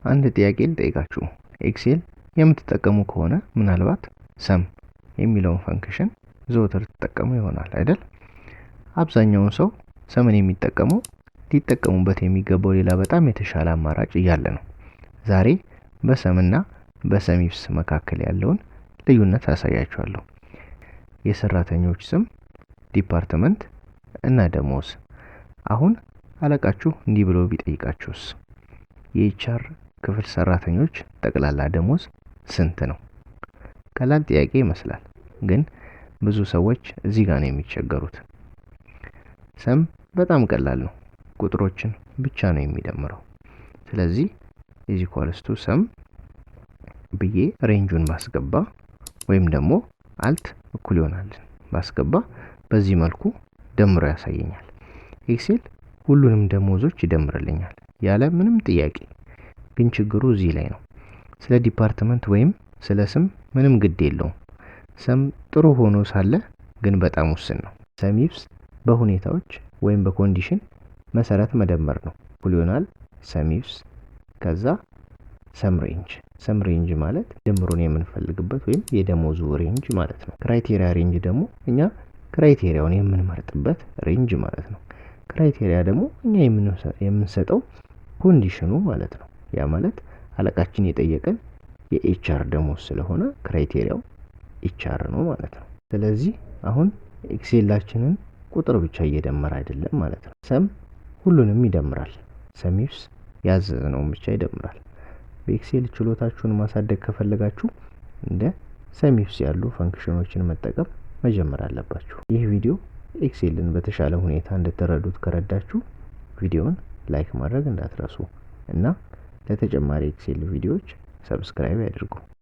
አንድ ጥያቄ ልጠይቃችሁ። ኤክሴል የምትጠቀሙ ከሆነ ምናልባት ሰም የሚለውን ፈንክሽን ዘወትር ተጠቀሙ ይሆናል አይደል? አብዛኛውን ሰው ሰምን የሚጠቀመው ሊጠቀሙበት የሚገባው ሌላ በጣም የተሻለ አማራጭ እያለ ነው። ዛሬ በሰምና በሰም ኢፍስ መካከል ያለውን ልዩነት አሳያችኋለሁ። የሰራተኞች ስም፣ ዲፓርትመንት እና ደሞዝ። አሁን አለቃችሁ እንዲህ ብሎ ቢጠይቃችሁስ? የኤችአር ክፍል ሰራተኞች ጠቅላላ ደሞዝ ስንት ነው? ቀላል ጥያቄ ይመስላል፣ ግን ብዙ ሰዎች እዚህ ጋር ነው የሚቸገሩት። ሰም በጣም ቀላል ነው። ቁጥሮችን ብቻ ነው የሚደምረው። ስለዚህ ሰም ብዬ ሬንጁን ባስገባ ወይም ደግሞ አልት እኩል ይሆናል ባስገባ በዚህ መልኩ ደምሮ ያሳየኛል። ኤክሴል ሁሉንም ደሞዞች ይደምርልኛል ያለ ምንም ጥያቄ። ግን ችግሩ እዚህ ላይ ነው። ስለ ዲፓርትመንት ወይም ስለ ስም ምንም ግድ የለውም። ሰም ጥሩ ሆኖ ሳለ ግን በጣም ውስን ነው። ሰም ኢፍስ በሁኔታዎች ወይም በኮንዲሽን መሰረት መደመር ነው። እኩል ይሆናል ሰም ኢፍስ ከዛ ሰም ሬንጅ። ሰም ሬንጅ ማለት ድምሩን የምንፈልግበት ወይም የደሞዙ ሬንጅ ማለት ነው። ክራይቴሪያ ሬንጅ ደግሞ እኛ ክራይቴሪያውን የምንመርጥበት ሬንጅ ማለት ነው። ክራይቴሪያ ደግሞ እኛ የምንሰጠው ኮንዲሽኑ ማለት ነው። ያ ማለት አለቃችን የጠየቀን የኤችአር ደሞዝ ስለሆነ ክራይቴሪያው ኤችአር ነው ማለት ነው። ስለዚህ አሁን ኤክሴላችንን ቁጥር ብቻ እየደመረ አይደለም ማለት ነው። ሰም ሁሉንም ይደምራል። ሰም ኢፍስ ያዘዝነውን ብቻ ይደምራል። በኤክሴል ችሎታችሁን ማሳደግ ከፈለጋችሁ እንደ ሰም ኢፍስ ያሉ ፈንክሽኖችን መጠቀም መጀመር አለባችሁ። ይህ ቪዲዮ ኤክሴልን በተሻለ ሁኔታ እንድትረዱት ከረዳችሁ ቪዲዮውን ላይክ ማድረግ እንዳትረሱ እና ለተጨማሪ ኤክሴል ቪዲዮዎች ሰብስክራይብ ያድርጉ።